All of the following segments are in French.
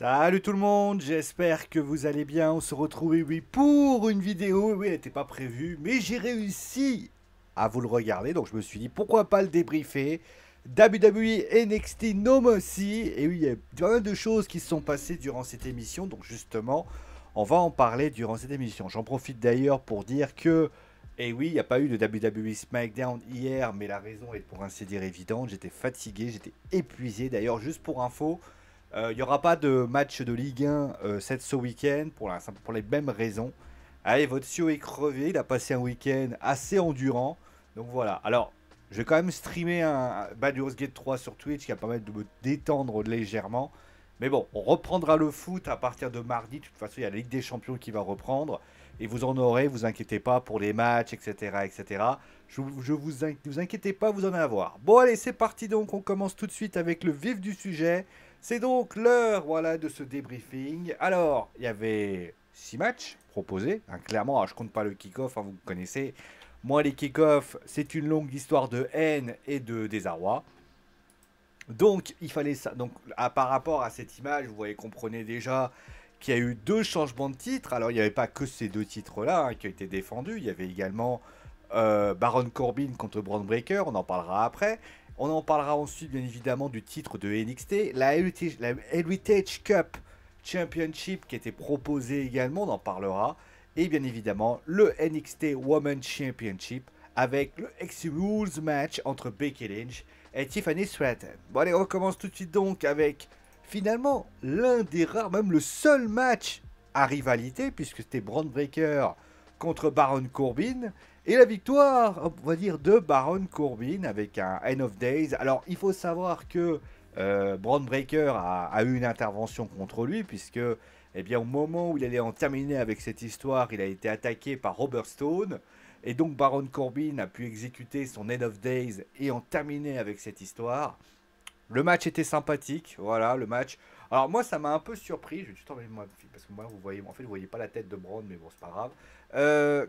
Salut tout le monde, j'espère que vous allez bien. On se retrouve oui, pour une vidéo. Oui, elle n'était pas prévue, mais j'ai réussi à vous le regarder. Donc je me suis dit pourquoi pas le débriefer. WWE NXT No Mercy. Et oui, il y a plein de choses qui se sont passées durant cette émission. Donc justement, on va en parler durant cette émission. J'en profite d'ailleurs pour dire que, et oui, il n'y a pas eu de WWE SmackDown hier, mais la raison est pour ainsi dire évidente. J'étais fatigué, j'étais épuisé. D'ailleurs, juste pour info. Il n'y aura pas de match de Ligue 1 ce week-end pour les mêmes raisons. Allez, votre Sio est crevé, il a passé un week-end assez endurant. Donc voilà. Alors, je vais quand même streamer un Baldur's Gate 3 sur Twitch qui va permettre de me détendre légèrement. Mais bon, on reprendra le foot à partir de mardi. De toute façon, il y a la Ligue des Champions qui va reprendre. Et vous en aurez, vous inquiétez pas, pour les matchs, etc. etc. Vous inquiétez pas, vous en allez avoir. Bon, allez, c'est parti donc. On commence tout de suite avec le vif du sujet. C'est donc l'heure voilà, de ce débriefing. Alors, il y avait 6 matchs proposés. Hein, clairement, alors, je compte pas le kick-off, hein, vous connaissez. Moi, les kick-offs, c'est une longue histoire de haine et de désarroi. Donc, il fallait ça. Donc, par rapport à cette image, vous voyez, comprenez déjà qu'il y a eu deux changements de titre. Alors, il n'y avait pas que ces deux titres-là hein, qui ont été défendus. Il y avait également Baron Corbin contre Braun Breaker. On en parlera après. On en parlera ensuite, bien évidemment, du titre de NXT. La Heritage Cup Championship qui était proposée également. On en parlera. Et bien évidemment, le NXT Women's Championship avec le Extreme Rules match entre Becky Lynch et Tiffany Stratton. Bon allez, on commence tout de suite donc avec finalement l'un des rares, même le seul match à rivalité, puisque c'était Braun Breaker contre Baron Corbin, et la victoire, on va dire, de Baron Corbin avec un End of Days. Alors, il faut savoir que Braun Breaker a eu une intervention contre lui, puisque, eh bien, au moment où il allait en terminer avec cette histoire, il a été attaqué par Robert Stone. Et donc Baron Corbin a pu exécuter son End of Days et en terminer avec cette histoire. Le match était sympathique, voilà, le match. Alors moi ça m'a un peu surpris, je vais juste enlever moi, parce que moi vous voyez, en fait vous voyez pas la tête de Braun, mais bon c'est pas grave.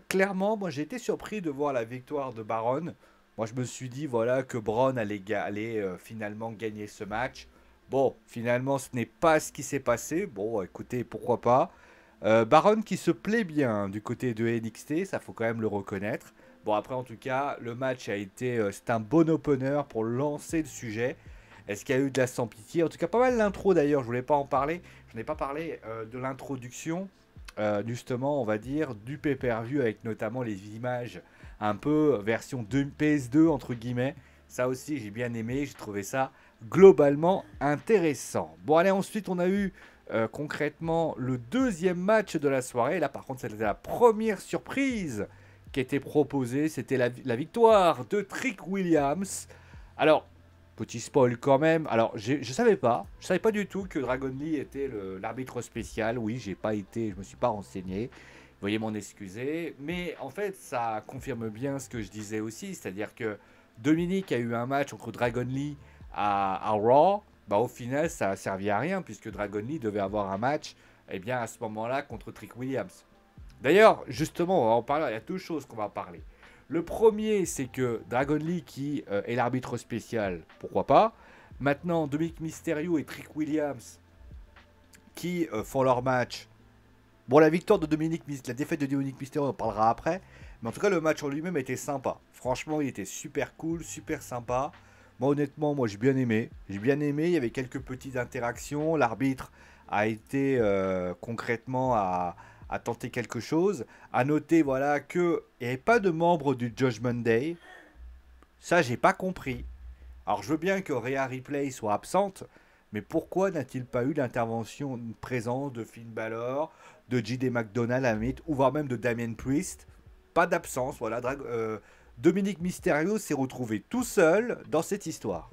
Clairement, moi j'ai été surpris de voir la victoire de Baron. Moi je me suis dit voilà que Braun allait finalement gagner ce match. Bon, finalement ce n'est pas ce qui s'est passé. Bon, écoutez, pourquoi pas. Baron qui se plaît bien du côté de NXT, ça faut quand même le reconnaître. Bon après en tout cas, le match a été, c'est un bon opener pour lancer le sujet. Est-ce qu'il y a eu de la sans pitié? En tout cas pas mal l'intro d'ailleurs, je voulais pas en parler. Je n'ai pas parlé de l'introduction, justement on va dire, du pay-per-view avec notamment les images un peu version PS2 entre guillemets. Ça aussi j'ai bien aimé, j'ai trouvé ça globalement intéressant. Bon allez ensuite on a eu concrètement le deuxième match de la soirée. Là par contre c'était la première surprise qui était proposée. C'était la victoire de Trick Williams. Alors, petit spoil quand même. Alors je savais pas du tout que Dragon Lee était l'arbitre spécial. Oui, j'ai pas été, je me suis pas renseigné. Veuillez m'en excuser. Mais en fait ça confirme bien ce que je disais aussi. C'est-à-dire que Dominique a eu un match contre Dragon Lee à Raw. Bah, au final, ça a servi à rien puisque Dragon Lee devait avoir un match eh bien, à ce moment-là contre Trick Williams. D'ailleurs, justement, on va en parler. Il y a deux choses qu'on va parler. Le premier, c'est que Dragon Lee, qui est l'arbitre spécial, pourquoi pas. Maintenant, Dominic Mysterio et Trick Williams, qui font leur match. Bon, la victoire de la défaite de Dominic Mysterio, on en parlera après. Mais en tout cas, le match en lui-même était sympa. Franchement, il était super cool, super sympa. Moi, honnêtement, moi, j'ai bien aimé. J'ai bien aimé. Il y avait quelques petites interactions. L'arbitre a été concrètement à tenter quelque chose. À noter, voilà, qu'il n'y avait pas de membres du Judgment Day. Ça, j'ai pas compris. Alors, je veux bien que Rhea Ripley soit absente. Mais pourquoi n'a-t-il pas eu l'intervention, une présence de Finn Balor, de J.D. McDonald à mythe, ou voire même de Damien Priest? Pas d'absence, voilà. Dominique Mysterio s'est retrouvé tout seul dans cette histoire.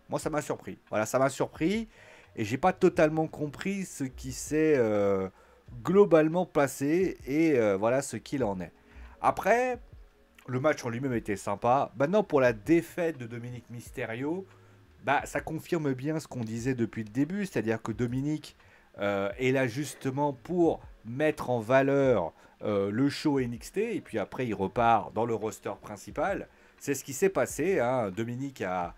Moi, ça m'a surpris. Voilà, ça m'a surpris. Et j'ai pas totalement compris ce qui s'est globalement passé et voilà ce qu'il en est. Après, le match en lui-même était sympa. Maintenant, pour la défaite de Dominique Mysterio, bah, ça confirme bien ce qu'on disait depuis le début, c'est-à-dire que Dominique est là justement pour mettre en valeur le show NXT, et puis après il repart dans le roster principal. C'est ce qui s'est passé, hein. Dominique a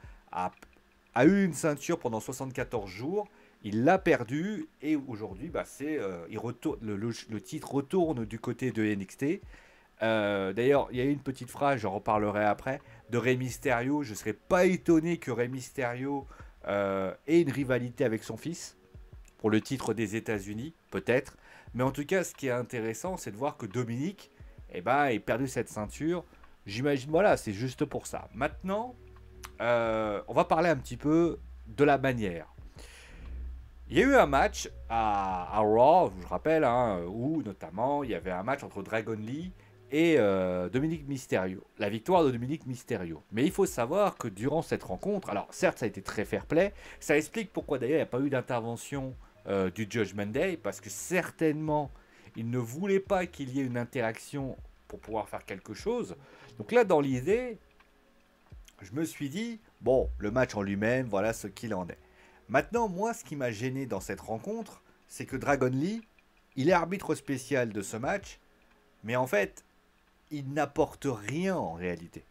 eu une ceinture pendant 74 jours, Il l'a perdu et aujourd'hui, bah, il retourne, le titre retourne du côté de NXT. D'ailleurs, il y a une petite phrase, j'en reparlerai après, de Rey Mysterio. Je ne serais pas étonné que Rey Mysterio ait une rivalité avec son fils pour le titre des États-Unis, peut-être. Mais en tout cas, ce qui est intéressant, c'est de voir que Dominique, eh ben, ait perdu cette ceinture. J'imagine, voilà, c'est juste pour ça. Maintenant, on va parler un petit peu de la manière. Il y a eu un match à Raw, je rappelle, hein, où notamment il y avait un match entre Dragon Lee et Dominique Mysterio. La victoire de Dominique Mysterio. Mais il faut savoir que durant cette rencontre, alors certes ça a été très fair-play, ça explique pourquoi d'ailleurs il n'y a pas eu d'intervention du Judgment Day, parce que certainement il ne voulait pas qu'il y ait une interaction pour pouvoir faire quelque chose. Donc là dans l'idée, je me suis dit, bon, le match en lui-même, voilà ce qu'il en est. Maintenant, moi, ce qui m'a gêné dans cette rencontre, c'est que Dragon Lee, il est arbitre spécial de ce match, mais en fait, il n'apporte rien en réalité.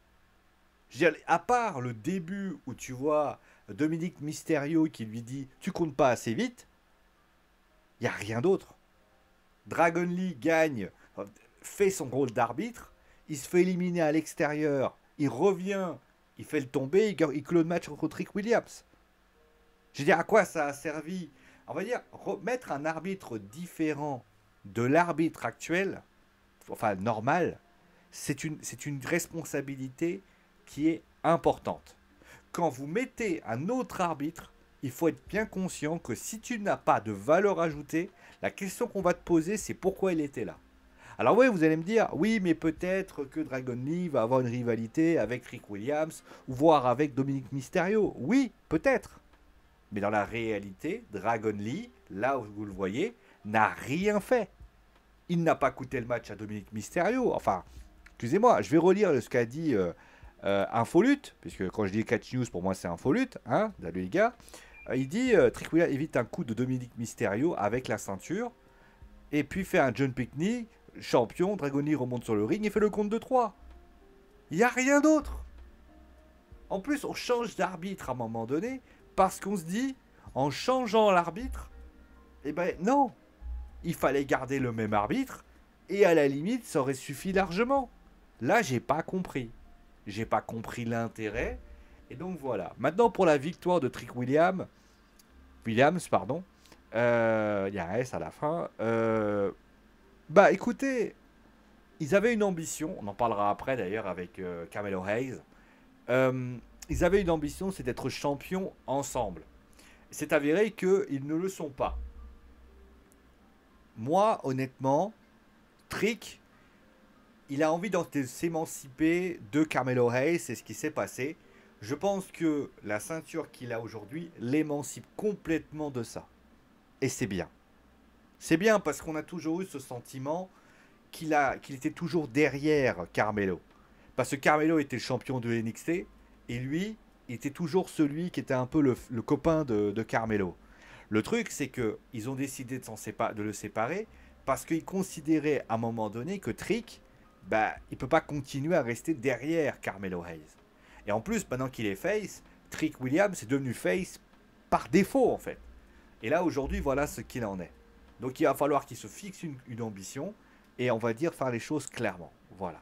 Je veux dire, à part le début où tu vois Dominique Mysterio qui lui dit tu comptes pas assez vite, il n'y a rien d'autre. Dragon Lee gagne, fait son rôle d'arbitre, il se fait éliminer à l'extérieur, il revient, il fait le tomber, il clôt le match contre Trick Williams. Je veux dire, à quoi ça a servi? On va dire, mettre un arbitre différent de l'arbitre actuel, enfin normal, c'est une responsabilité qui est importante. Quand vous mettez un autre arbitre, il faut être bien conscient que si tu n'as pas de valeur ajoutée, la question qu'on va te poser, c'est pourquoi il était là. Alors oui, vous allez me dire, oui, mais peut-être que Dragon Lee va avoir une rivalité avec Rick Williams, ou voire avec Dominique Mysterio. Oui, peut-être. Mais dans la réalité, Dragon Lee, là où vous le voyez, n'a rien fait. Il n'a pas coûté le match à Dominique Mysterio. Enfin, excusez-moi, je vais relire ce qu'a dit Infolute, puisque quand je dis Catch News, pour moi c'est Infolute, hein, salut les gars. Il dit Trick Williams évite un coup de Dominique Mysterio avec la ceinture, et puis fait un John Pickney, champion, Dragon Lee remonte sur le ring et fait le compte de 3. Il n'y a rien d'autre. En plus, on change d'arbitre à un moment donné, parce qu'on se dit, en changeant l'arbitre, eh ben non, il fallait garder le même arbitre, et à la limite, ça aurait suffi largement. Là, j'ai pas compris. J'ai pas compris l'intérêt, et donc voilà. Maintenant, pour la victoire de Trick Williams, pardon, il y a un S à la fin. Bah écoutez, ils avaient une ambition, on en parlera après d'ailleurs avec Carmelo Hayes. Ils avaient une ambition, c'est d'être champions ensemble. C'est avéré qu'ils ne le sont pas. Moi, honnêtement, Trick, il a envie de s'émanciper de Carmelo Hayes, c'est ce qui s'est passé. Je pense que la ceinture qu'il a aujourd'hui l'émancipe complètement de ça. Et c'est bien. C'est bien parce qu'on a toujours eu ce sentiment qu'il était toujours derrière Carmelo. Parce que Carmelo était le champion de NXT et lui, il était toujours celui qui était un peu le copain de Carmelo. Le truc, c'est qu'ils ont décidé de le séparer parce qu'ils considéraient à un moment donné que Trick, bah, il ne peut pas continuer à rester derrière Carmelo Hayes. Et en plus, maintenant qu'il est face, Trick Williams est devenu face par défaut en fait. Et là, aujourd'hui, voilà ce qu'il en est. Donc il va falloir qu'il se fixe une ambition et on va dire faire les choses clairement. Voilà.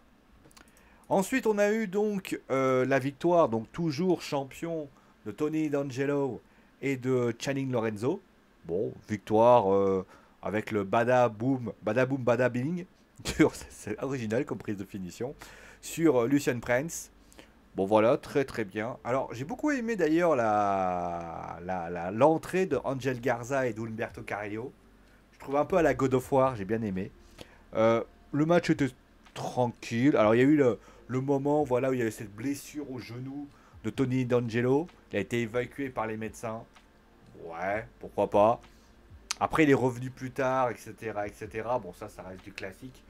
Ensuite, on a eu donc la victoire, donc toujours champion de Tony D'Angelo et de Channing Lorenzo. Bon, victoire avec le bada boom, bada bing. C'est original comme prise de finition. Sur Lucien Prince. Bon voilà, très très bien. Alors j'ai beaucoup aimé d'ailleurs l'entrée de Angel Garza et d'Umberto Carrillo. Je trouve un peu à la God of War, j'ai bien aimé. Le match était tranquille. Alors il y a eu le moment voilà, où il y avait cette blessure au genou de Tony D'Angelo. Il a été évacué par les médecins. Ouais, pourquoi pas. Après il est revenu plus tard, etc. etc. Bon ça reste du classique.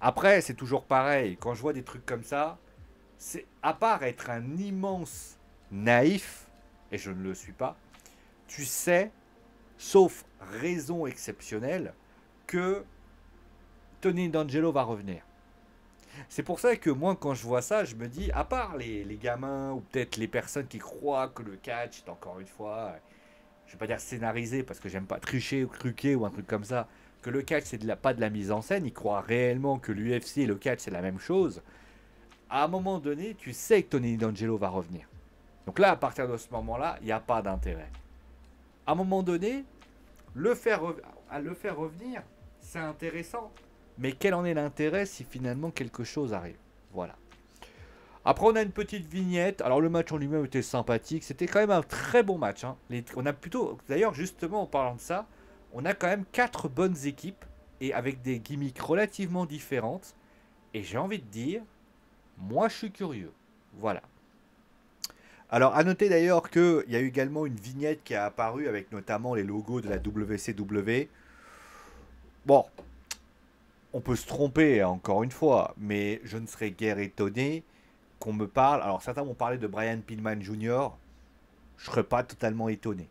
Après c'est toujours pareil. Quand je vois des trucs comme ça, c'est à part être un immense naïf, et je ne le suis pas, tu sais, sauf raison exceptionnelle, que Tony D'Angelo va revenir. C'est pour ça que moi, quand je vois ça, je me dis, à part les gamins ou peut-être les personnes qui croient que le catch est encore une fois je vais pas dire scénarisé parce que j'aime pas tricher ou truquer ou un truc comme ça, que le catch c'est pas de la mise en scène, ils croient réellement que l'UFC et le catch c'est la même chose, à un moment donné, tu sais que Tony D'Angelo va revenir. Donc là, à partir de ce moment-là, il n'y a pas d'intérêt. À un moment donné, le faire revenir, c'est intéressant. Mais quel en est l'intérêt si finalement quelque chose arrive? Voilà. Après, on a une petite vignette. Alors, le match en lui-même était sympathique. C'était quand même un très bon match. Hein. On a plutôt. D'ailleurs, justement, en parlant de ça, on a quand même 4 bonnes équipes et avec des gimmicks relativement différentes. Et j'ai envie de dire, moi, je suis curieux. Voilà. Alors, à noter d'ailleurs qu'il y a eu également une vignette qui a apparu avec notamment les logos de la WCW. Bon, on peut se tromper, hein, encore une fois, mais je ne serais guère étonné qu'on me parle. Alors, certains m'ont parlé de Brian Pillman Jr. Je ne serais pas totalement étonné.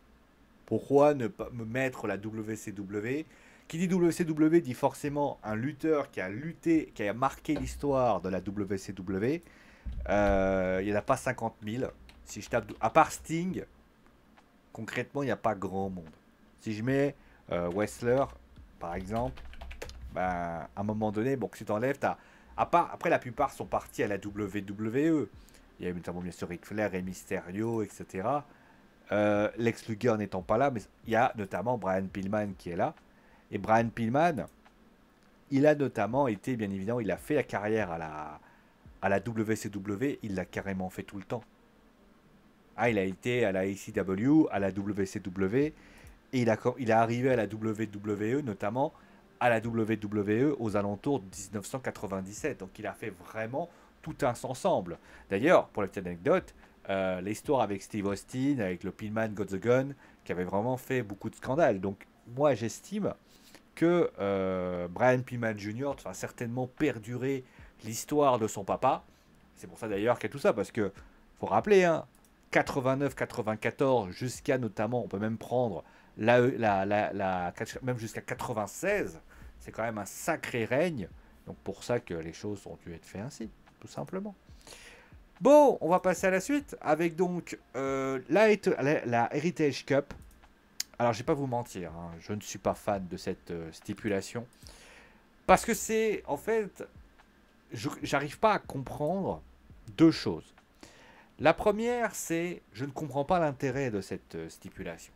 Pourquoi ne pas me mettre la WCW? Qui dit WCW dit forcément un lutteur qui a lutté, qui a marqué l'histoire de la WCW. Il n'y en a pas 50 000. Si je tape, à part Sting, concrètement, il n'y a pas grand monde. Si je mets Wrestler, par exemple, ben, à un moment donné, bon, si tu enlèves, après, la plupart sont partis à la WWE. Il y a notamment bien sûr Ric Flair et Mysterio, etc. Lex Luger n'étant pas là, mais il y a notamment Brian Pillman qui est là. Et Brian Pillman, il a notamment été, bien évidemment, il a fait la carrière à la WCW, il l'a carrément fait tout le temps. Ah, il a été à la ECW, à la WCW, et il est arrivé à la WWE, notamment à la WWE aux alentours de 1997. Donc il a fait vraiment tout un ensemble. D'ailleurs, pour la petite anecdote, l'histoire avec Steve Austin, avec le Pillman Got the Gun, qui avait vraiment fait beaucoup de scandales. Donc moi j'estime que Brian Pillman Jr. va certainement perdurer l'histoire de son papa. C'est pour ça d'ailleurs qu'il y a tout ça, parce que faut rappeler, hein, 89-94 jusqu'à notamment, on peut même prendre même jusqu'à 96, c'est quand même un sacré règne. Donc pour ça que les choses ont dû être faites ainsi, tout simplement. Bon, on va passer à la suite avec donc la Heritage Cup. Alors je vais pas vous mentir, hein, je ne suis pas fan de cette stipulation. Parce que c'est, en fait, j'arrive pas à comprendre deux choses. La première, c'est je ne comprends pas l'intérêt de cette stipulation.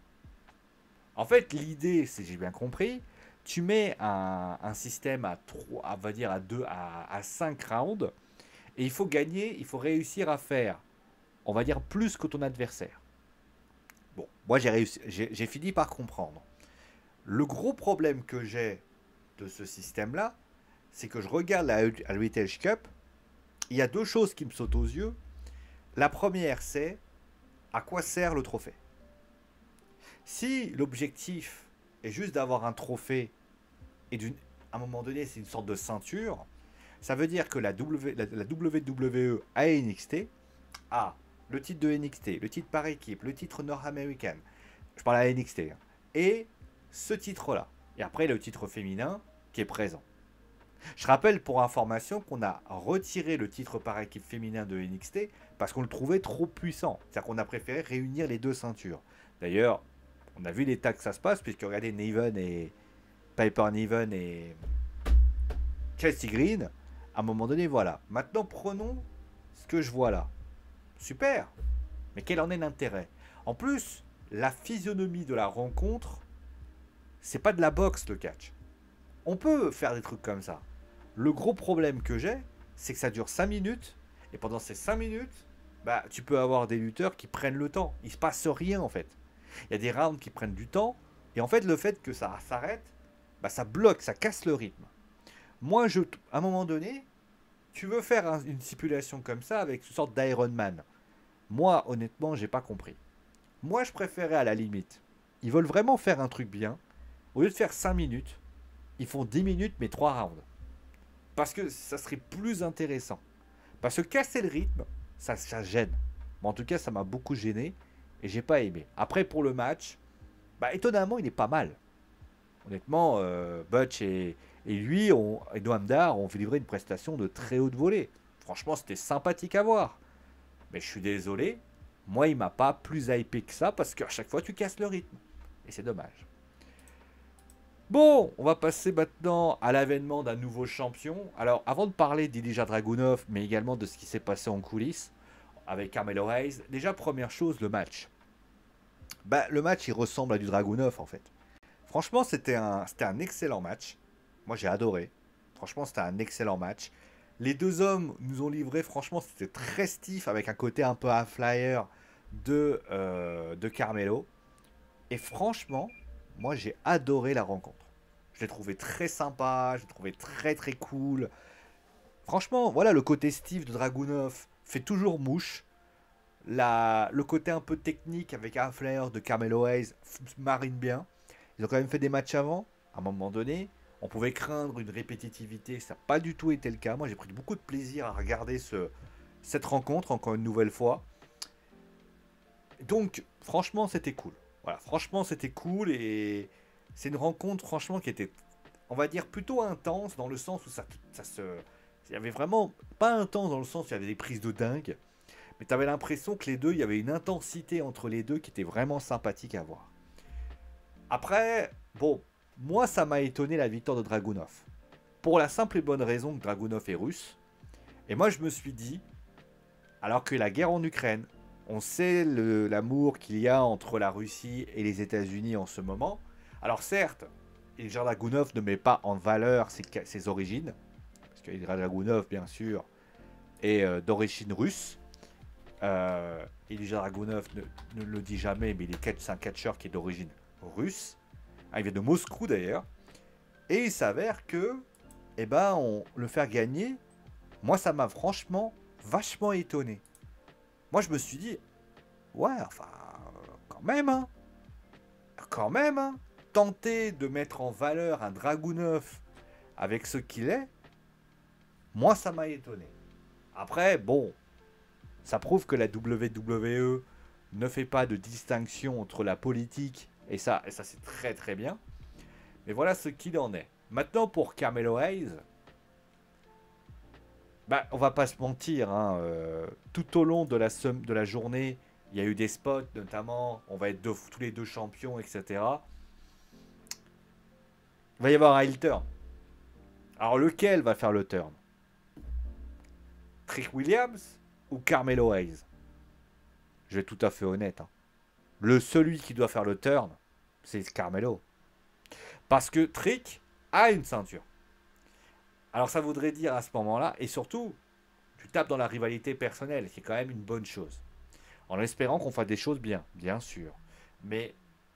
En fait, l'idée, si j'ai bien compris, tu mets un système à 3, on va dire à 2, à 5 rounds, et il faut gagner, il faut réussir à faire, on va dire, plus que ton adversaire. Bon, moi j'ai fini par comprendre. Le gros problème que j'ai de ce système-là, c'est que je regarde la Heritage Cup, il y a deux choses qui me sautent aux yeux. La première, c'est à quoi sert le trophée? Si l'objectif est juste d'avoir un trophée et à un moment donné c'est une sorte de ceinture, ça veut dire que la WWE à NXT a le titre de NXT, le titre par équipe, le titre nord-américain, je parle à NXT, hein, et ce titre-là. Et après le titre féminin qui est présent. Je rappelle pour information qu'on a retiré le titre par équipe féminin de NXT parce qu'on le trouvait trop puissant. C'est-à-dire qu'on a préféré réunir les deux ceintures. D'ailleurs, on a vu l'état que ça se passe puisque regardez Niven et Piper Niven et Chelsea Green. À un moment donné, voilà. Maintenant, prenons ce que je vois là. Super. Mais quel en est l'intérêt? En plus, la physionomie de la rencontre, c'est pas de la boxe le catch. On peut faire des trucs comme ça. Le gros problème que j'ai, c'est que ça dure 5 minutes. Et pendant ces 5 minutes, bah, tu peux avoir des lutteurs qui prennent le temps. Il ne se passe rien en fait. Il y a des rounds qui prennent du temps. Et en fait, le fait que ça s'arrête, bah, ça bloque, ça casse le rythme. Moi, à un moment donné, tu veux faire une stipulation comme ça avec une sorte d'Iron Man. Moi, honnêtement, j'ai pas compris. Moi, je préférais à la limite. Ils veulent vraiment faire un truc bien. Au lieu de faire 5 minutes, ils font 10 minutes mais 3 rounds. Parce que ça serait plus intéressant. Parce que casser le rythme, ça gêne. Mais en tout cas, ça m'a beaucoup gêné et j'ai pas aimé. Après, pour le match, bah, étonnamment, il est pas mal. Honnêtement, Butch et lui, et Noam Dar ont livré une prestation de très haute volée. Franchement, c'était sympathique à voir. Mais je suis désolé, moi, il m'a pas plus hypé que ça parce qu'à chaque fois, tu casses le rythme. Et c'est dommage. Bon, on va passer maintenant à l'avènement d'un nouveau champion. Alors, avant de parler d'Ilija Dragunov, mais également de ce qui s'est passé en coulisses avec Carmelo Hayes, déjà, première chose, le match. Bah, le match, il ressemble à du Dragunov, en fait. Franchement, c'était un excellent match. Moi, j'ai adoré. Franchement, c'était un excellent match. Les deux hommes nous ont livré, franchement, c'était très stiff, avec un côté un peu à flyer de Carmelo. Et franchement, moi, j'ai adoré la rencontre. Je l'ai trouvé très sympa, je l'ai trouvé très très cool. Franchement, voilà, le côté Steve de Dragunov fait toujours mouche. Le côté un peu technique avec un flair de Carmelo Hayes marine bien. Ils ont quand même fait des matchs avant. À un moment donné, on pouvait craindre une répétitivité. Ça n'a pas du tout été le cas. Moi, j'ai pris beaucoup de plaisir à regarder cette rencontre, encore une nouvelle fois. Donc, franchement, c'était cool. Voilà, franchement, c'était cool. Et c'est une rencontre, franchement, qui était, on va dire, plutôt intense, dans le sens où ça se... Il y avait vraiment... Pas intense dans le sens où il y avait des prises de dingue. Mais tu avais l'impression que les deux, il y avait une intensité entre les deux qui était vraiment sympathique à voir. Après, bon, moi ça m'a étonné la victoire de Dragunov. Pour la simple et bonne raison que Dragunov est russe. Et moi je me suis dit, alors que la guerre en Ukraine, on sait l'amour qu'il y a entre la Russie et les États-Unis en ce moment. Alors certes, Ilja Dragunov ne met pas en valeur ses origines. Parce qu'Ilja Dragunov, bien sûr, est d'origine russe. Ilja Dragunov ne le dit jamais, mais c'est un catcheur qui est d'origine russe. Ah, il vient de Moscou d'ailleurs. Et il s'avère que, eh ben, on le faire gagner, moi ça m'a franchement vachement étonné. Moi je me suis dit, ouais, enfin, quand même, hein. Quand même, hein. Tenter de mettre en valeur un Dragunov avec ce qu'il est, moi ça m'a étonné. Après, bon, ça prouve que la WWE ne fait pas de distinction entre la politique et ça c'est très très bien. Mais voilà ce qu'il en est. Maintenant pour Carmelo Hayes, bah, on va pas se mentir, hein, tout au long de la journée, il y a eu des spots, notamment on va être tous les deux champions, etc. Il va y avoir un heel turn. Alors lequel va faire le turn? Trick Williams ou Carmelo Hayes? Je vais être tout à fait honnête, hein. Celui qui doit faire le turn, c'est Carmelo. Parce que Trick a une ceinture. Alors ça voudrait dire à ce moment-là, et surtout, tu tapes dans la rivalité personnelle, qui est quand même une bonne chose. En espérant qu'on fasse des choses bien, bien sûr. Mais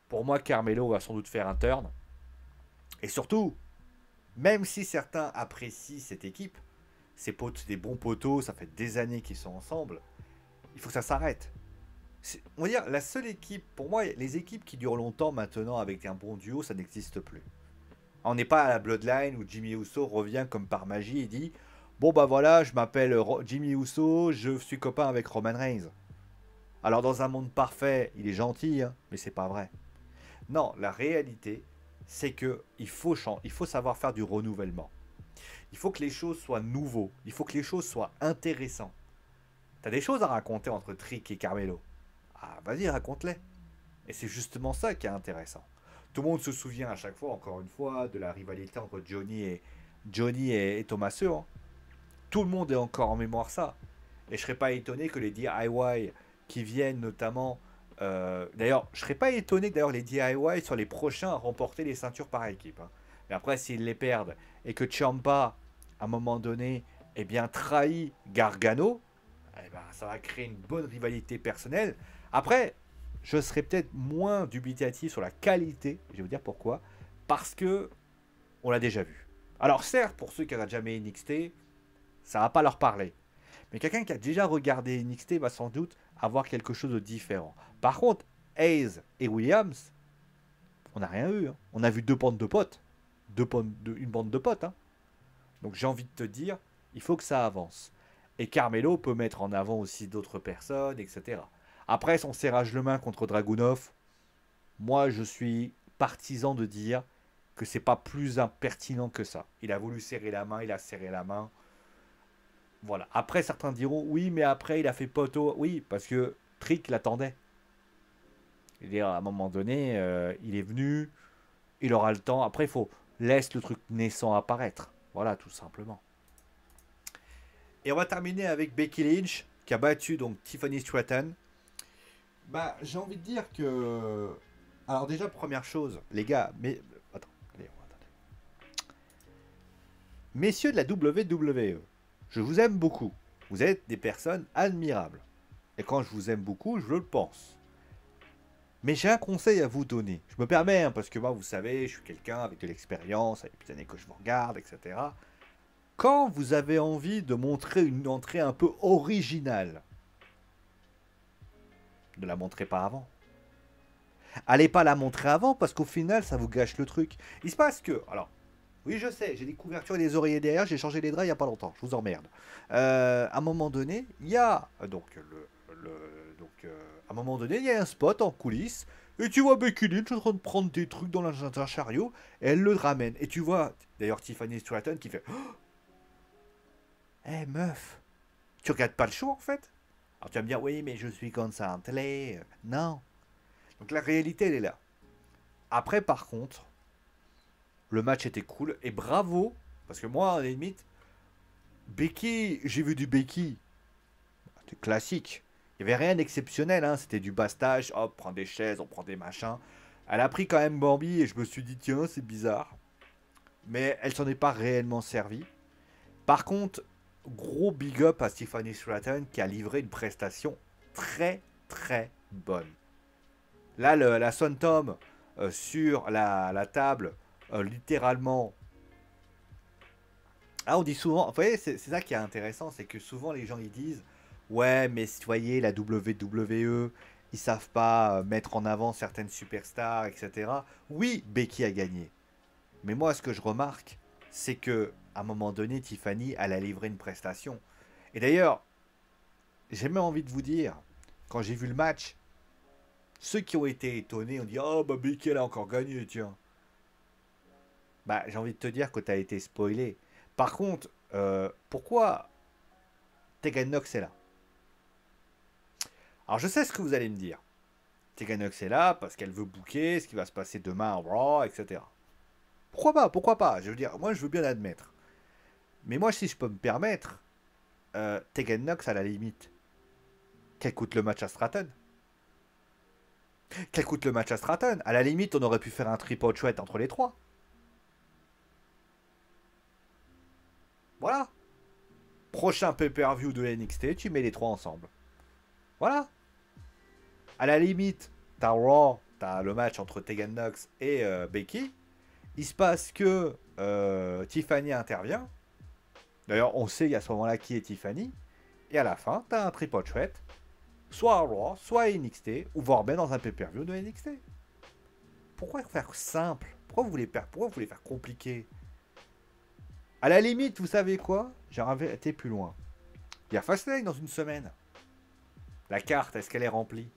pour moi, Carmelo va sans doute faire un turn. Et surtout, même si certains apprécient cette équipe, c'est des bons poteaux, ça fait des années qu'ils sont ensemble, il faut que ça s'arrête. On va dire, la seule équipe, pour moi, les équipes qui durent longtemps maintenant avec un bon duo, ça n'existe plus. On n'est pas à la Bloodline où Jimmy Uso revient comme par magie et dit bon bah voilà, je m'appelle Jimmy Uso, je suis copain avec Roman Reigns. Alors dans un monde parfait, il est gentil, hein, mais c'est pas vrai. Non, la réalité, c'est que il faut savoir faire du renouvellement. Il faut que les choses soient nouveaux, il faut que les choses soient intéressantes. T'as des choses à raconter entre Trick et Carmelo. Ah, vas-y, raconte-les. Et c'est justement ça qui est intéressant. Tout le monde se souvient à chaque fois, encore une fois, de la rivalité entre Johnny et Tommaso, hein. Tout le monde est encore en mémoire ça. Et je serais pas étonné que les DIY qui viennent notamment... d'ailleurs, je serais pas étonné que d'ailleurs les DIY soient les prochains à remporter les ceintures par équipe, hein. Mais après, s'ils les perdent et que Ciampa, à un moment donné, eh bien, trahit Gargano, eh ben, ça va créer une bonne rivalité personnelle. Après, je serais peut-être moins dubitatif sur la qualité, je vais vous dire pourquoi, parce que on l'a déjà vu. Alors certes, pour ceux qui n'ont jamais NXT, ça va pas leur parler. Mais quelqu'un qui a déjà regardé NXT va sans doute avoir quelque chose de différent. Par contre, Hayes et Williams, on n'a rien eu, hein. On a vu deux bandes de potes. Une bande de potes, hein. Donc j'ai envie de te dire, il faut que ça avance. Et Carmelo peut mettre en avant aussi d'autres personnes, etc. Après son serrage de main contre Dragunov, moi je suis partisan de dire que c'est pas plus impertinent que ça. Il a voulu serrer la main, il a serré la main. Voilà. Après certains diront oui, mais après il a fait poteau. Oui, parce que Trick l'attendait. Et à un moment donné, il est venu, il aura le temps. Après, il faut laisse le truc naissant apparaître. Voilà, tout simplement. Et on va terminer avec Becky Lynch, qui a battu donc Tiffany Stratton. Bah, j'ai envie de dire que. Alors, déjà, première chose, les gars, mais. Attends, attendez. Messieurs de la WWE, je vous aime beaucoup. Vous êtes des personnes admirables. Et quand je vous aime beaucoup, je le pense. Mais j'ai un conseil à vous donner. Je me permets, hein, parce que moi, vous savez, je suis quelqu'un avec de l'expérience, avec des années que je vous regarde, etc. Quand vous avez envie de montrer une entrée un peu originale, ne la montrez pas avant. Allez pas la montrer avant, parce qu'au final, ça vous gâche le truc. Il se passe que... Alors, oui, je sais, j'ai des couvertures et des oreillers derrière, j'ai changé les draps il n'y a pas longtemps, je vous emmerde. À un moment donné, il y a... à un moment donné, il y a un spot en coulisses, et tu vois Becky Lynch en train de prendre des trucs dans un chariot, et elle le ramène. Et tu vois, d'ailleurs, Tiffany Stratton qui fait... Eh hey, meuf, tu regardes pas le show en fait? Alors tu vas me dire, oui, mais je suis concentré. Non. Donc la réalité, elle est là. Après, par contre, le match était cool, et bravo, parce que moi, à la limite, Becky, j'ai vu du Becky. C'était classique. Il n'y avait rien d'exceptionnel, hein. C'était du bastage. Hop, on prend des chaises, on prend des machins. Elle a pris quand même Bambi et je me suis dit, tiens, c'est bizarre. Mais elle s'en est pas réellement servie. Par contre, gros big up à Tiffany Stratton qui a livré une prestation très très bonne. Là, la Swanton sur la table, littéralement. Ah, on dit souvent, vous voyez, c'est ça qui est intéressant, c'est que souvent les gens ils disent, ouais, mais vous voyez, la WWE, ils savent pas mettre en avant certaines superstars, etc. Oui, Becky a gagné. Mais moi, ce que je remarque, c'est que à un moment donné, Tiffany, elle a livré une prestation. Et d'ailleurs, j'ai même envie de vous dire, quand j'ai vu le match, ceux qui ont été étonnés ont dit, oh, bah Becky, elle a encore gagné, tiens. Bah, j'ai envie de te dire que tu as été spoilé. Par contre, pourquoi Tegan Nox est là? Alors, je sais ce que vous allez me dire. Tegan Nox est là parce qu'elle veut booker ce qui va se passer demain à Raw, etc. Pourquoi pas? Pourquoi pas? Je veux dire, moi, je veux bien l'admettre. Mais moi, si je peux me permettre, Tegan Nox, à la limite, qu'elle coûte le match à Stratton. Qu'elle coûte le match à Stratton. À la limite, on aurait pu faire un triple threat entre les trois. Voilà. Prochain pay-per-view de NXT, tu mets les trois ensemble. Voilà. À la limite, t'as Raw, t'as le match entre Tegan Nox et Becky. Il se passe que Tiffany intervient. D'ailleurs, on sait à ce moment-là qui est Tiffany. Et à la fin, t'as un triple threat. Soit à Raw, soit à NXT, ou voire bien dans un pay-per-view de NXT. Pourquoi faire simple? Pourquoi vous voulez faire compliqué? À la limite, vous savez quoi? J'aurais été plus loin. Il y a Fastlane dans une semaine. La carte, est-ce qu'elle est remplie?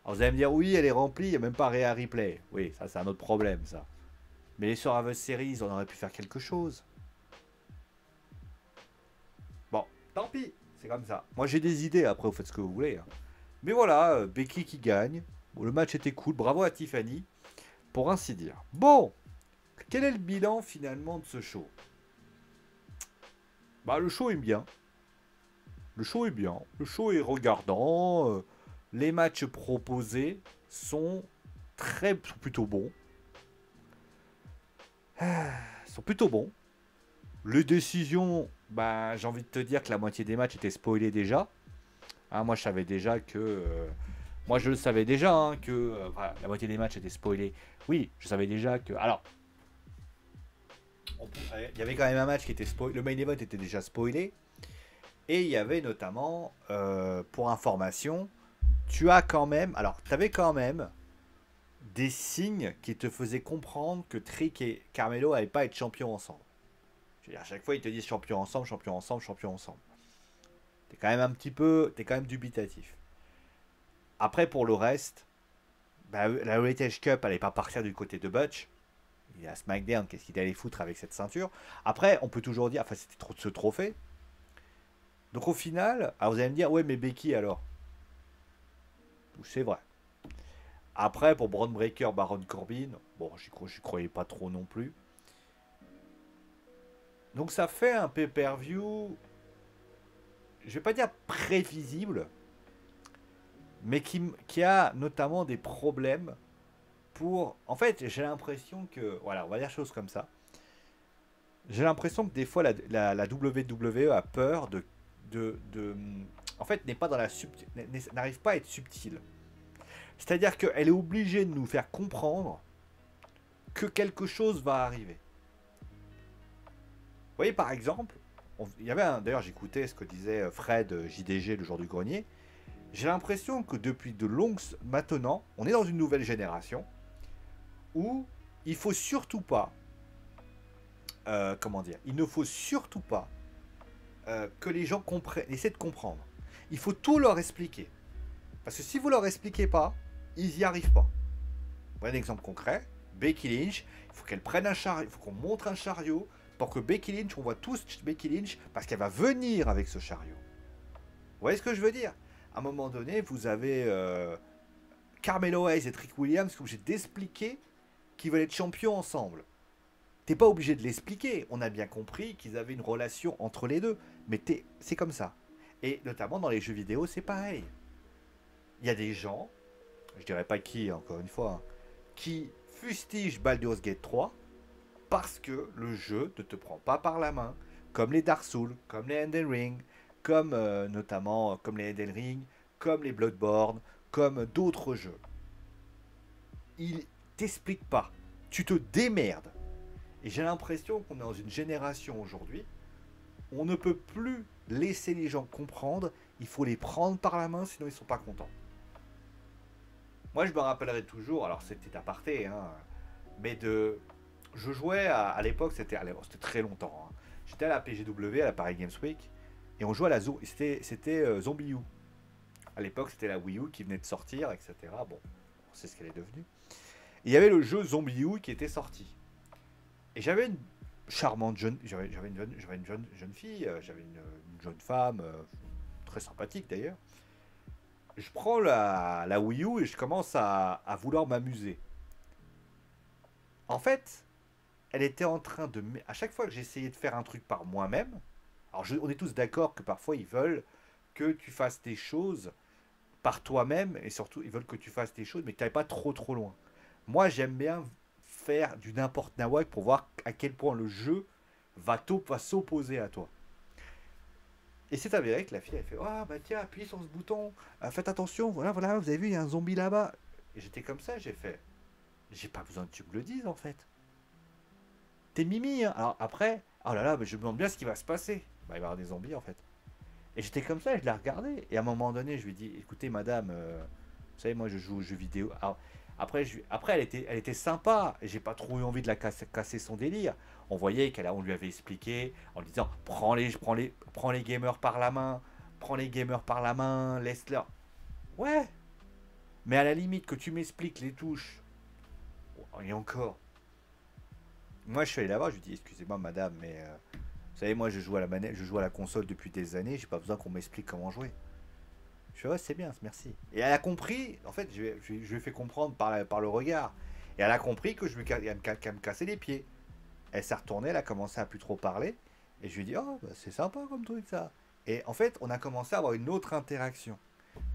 Alors vous allez me dire, oui, elle est remplie, il n'y a même pas Rhea Ripley. Oui, ça c'est un autre problème, ça. Mais les Survivor Series, on aurait pu faire quelque chose. Bon, tant pis, c'est comme ça. Moi j'ai des idées, après vous faites ce que vous voulez. Hein. Mais voilà, Becky qui gagne. Bon, le match était cool, bravo à Tiffany, pour ainsi dire. Bon, quel est le bilan finalement de ce show? Bah le show est bien. Le show est bien. Le show est regardant. Les matchs proposés sont sont plutôt bons. Sont plutôt bons. Les décisions, bah, j'ai envie de te dire que la moitié des matchs étaient spoilés déjà. Hein, moi, je savais déjà que. Moi, je le savais déjà hein, que voilà, la moitié des matchs étaient spoilés. Oui, je savais déjà que. Alors, il y avait quand même un match qui était spoilé. Le main event était déjà spoilé. Et il y avait notamment, pour information, tu as quand même. Alors, tu avais quand même des signes qui te faisaient comprendre que Trick et Carmelo n'allaient pas être champions ensemble. Je veux dire, à chaque fois, ils te disent champions ensemble, champions ensemble, champions ensemble. T'es quand même un petit peu. T'es quand même dubitatif. Après, pour le reste, bah, la Heritage Cup, elle n'est pas partir du côté de Butch. Il est à SmackDown, qu'est-ce qu'il allait foutre avec cette ceinture? Après, on peut toujours dire, enfin, c'était trop de ce trophée. Donc au final, alors vous allez me dire, ouais, mais Becky alors? C'est vrai. Après, pour Braun Breaker, Baron Corbin, bon, j'y croyais pas trop non plus. Donc ça fait un pay-per-view, je vais pas dire prévisible, mais qui a notamment des problèmes pour... En fait, j'ai l'impression que... Voilà, on va dire choses comme ça. J'ai l'impression que des fois, la WWE a peur en fait, n'est pas dans la n'arrive pas à être subtile. C'est-à-dire qu'elle est obligée de nous faire comprendre que quelque chose va arriver. Vous voyez, par exemple, il y avait un... D'ailleurs, j'écoutais ce que disait Fred JDG le jour du grenier. J'ai l'impression que depuis de longues... Maintenant, on est dans une nouvelle génération où il faut surtout pas... comment dire? Il ne faut surtout pas que les gens essaient de comprendre. Il faut tout leur expliquer. Parce que si vous leur expliquez pas, ils n'y arrivent pas. Un exemple concret, Becky Lynch, il faut qu'elle prenne un chariot, il faut qu'on montre un chariot pour que Becky Lynch, on voit tous Becky Lynch, parce qu'elle va venir avec ce chariot. Vous voyez ce que je veux dire? À un moment donné, vous avez Carmelo Hayes et Trick Williams qui sont obligés d'expliquer qu'ils veulent être champions ensemble. T'es pas obligé de l'expliquer. On a bien compris qu'ils avaient une relation entre les deux. Mais c'est comme ça. Et notamment dans les jeux vidéo, c'est pareil. Il y a des gens, je dirais pas qui, encore une fois, hein, qui fustigent Baldur's Gate 3 parce que le jeu ne te prend pas par la main, comme les Dark Souls, comme les Elden Ring, comme notamment comme les Elden Ring, comme les Bloodborne, comme d'autres jeux. Il t'explique pas. Tu te démerdes. Et j'ai l'impression qu'on est dans une génération aujourd'hui, on ne peut plus laisser les gens comprendre, il faut les prendre par la main, sinon ils sont pas contents. Moi, je me rappellerai toujours, alors c'était aparté, hein, mais je jouais à l'époque, c'était très longtemps. Hein. J'étais à la PGW, à la Paris Games Week, et on jouait à la c'était Zombie U. À l'époque, c'était la Wii U qui venait de sortir, etc. Bon, on sait ce qu'elle est devenue. Et il y avait le jeu Zombie U qui était sorti. Et j'avais une charmante jeune, j'avais une jeune fille, j'avais une jeune femme, très sympathique d'ailleurs. Je prends la Wii U et je commence à vouloir m'amuser. En fait, elle était en train de... À chaque fois que j'essayais de faire un truc par moi-même, alors on est tous d'accord que parfois ils veulent que tu fasses des choses par toi-même, et surtout ils veulent que tu fasses des choses mais que tu n'ailles pas trop loin. Moi j'aime bien faire du n'importe nawak pour voir à quel point le jeu va s'opposer à toi. Et c'est avéré que la fille elle fait ah bah tiens appuie sur ce bouton, faites attention, voilà vous avez vu il y a un zombie là-bas. Et j'étais comme ça, j'ai pas besoin que tu me le dises en fait. T'es mimi hein. Alors après oh là là mais je me demande bien ce qui va se passer. Bah, il va y avoir des zombies en fait. Et j'étais comme ça, je la regardais. Et à un moment donné, je lui dis écoutez, madame, vous savez, moi je joue aux jeux vidéo. Alors, après, elle était sympa. Et j'ai pas trop eu envie de la casser son délire. On voyait on lui avait expliqué en lui disant prends les gamers par la main. Prends les gamers par la main, laisse-leur. Ouais. Mais à la limite, que tu m'expliques les touches. Et encore. Moi, je suis allé là-bas, je lui dis excusez-moi, madame, mais. Vous savez, moi je joue à la manette, je joue à la console depuis des années, j'ai pas besoin qu'on m'explique comment jouer. Je fais ouais c'est bien, merci. Et elle a compris, en fait je lui ai fait comprendre par le regard. Et elle a compris que qu'elle me cassait les pieds. Elle s'est retournée, elle a commencé à plus trop parler. Et je lui ai dit oh bah, c'est sympa comme truc ça. Et en fait on a commencé à avoir une autre interaction.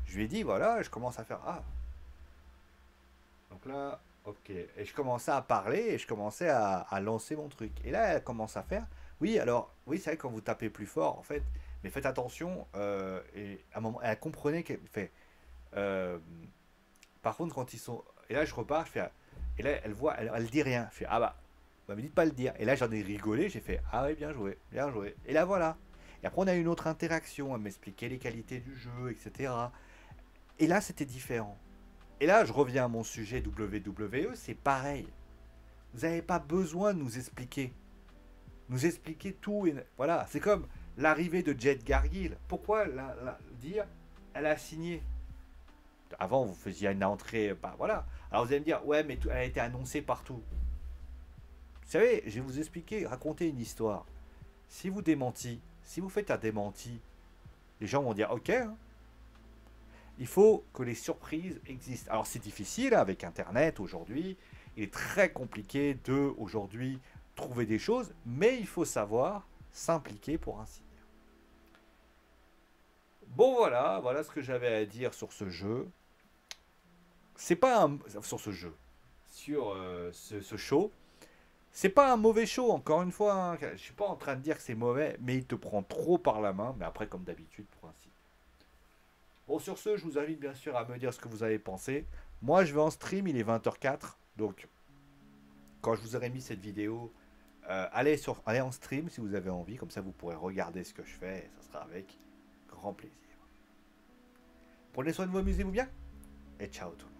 Je lui ai dit voilà, je commence à faire ah. Donc là, ok. Et je commençais à parler et je commençais à lancer mon truc. Et là elle commence à faire oui, alors, oui, c'est vrai, quand vous tapez plus fort, en fait, mais faites attention, et à un moment, elle comprenait qu'elle fait. euh, Par contre, quand ils sont. Et là, je repars, je fais. Et là, elle voit, elle dit rien. Je fais, ah bah, me dites pas le dire. Et là, j'en ai rigolé, j'ai fait, ah oui, bien joué, bien joué. Et là, voilà. Et après, on a eu une autre interaction, elle m'expliquait les qualités du jeu, etc. Et là, c'était différent. Et là, je reviens à mon sujet WWE, c'est pareil. Vous n'avez pas besoin de nous expliquer tout. Et, voilà, c'est comme l'arrivée de Jade Cargill. Pourquoi dire elle a signé? Avant, vous faisiez une entrée, bah voilà. Alors vous allez me dire, ouais, mais elle a été annoncée partout. Vous savez, je vais vous expliquer, raconter une histoire. Si vous faites un démenti, les gens vont dire ok, hein. Il faut que les surprises existent. Alors c'est difficile hein, avec Internet aujourd'hui. Il est très compliqué de aujourd'hui trouver des choses, mais il faut savoir s'impliquer pour ainsi dire. Bon voilà, voilà ce que j'avais à dire sur ce jeu. C'est pas un... sur ce jeu, sur ce show. C'est pas un mauvais show, encore une fois. Hein. Je suis pas en train de dire que c'est mauvais, mais il te prend trop par la main. Mais après, comme d'habitude, pour ainsi. Bon, sur ce, je vous invite bien sûr à me dire ce que vous avez pensé. Moi, je vais en stream, il est 20h04. Donc, quand je vous aurai mis cette vidéo, allez en stream si vous avez envie. Comme ça, vous pourrez regarder ce que je fais. Et ça sera avec grand plaisir. Prenez soin de vous, amusez-vous bien. Et ciao tout le monde.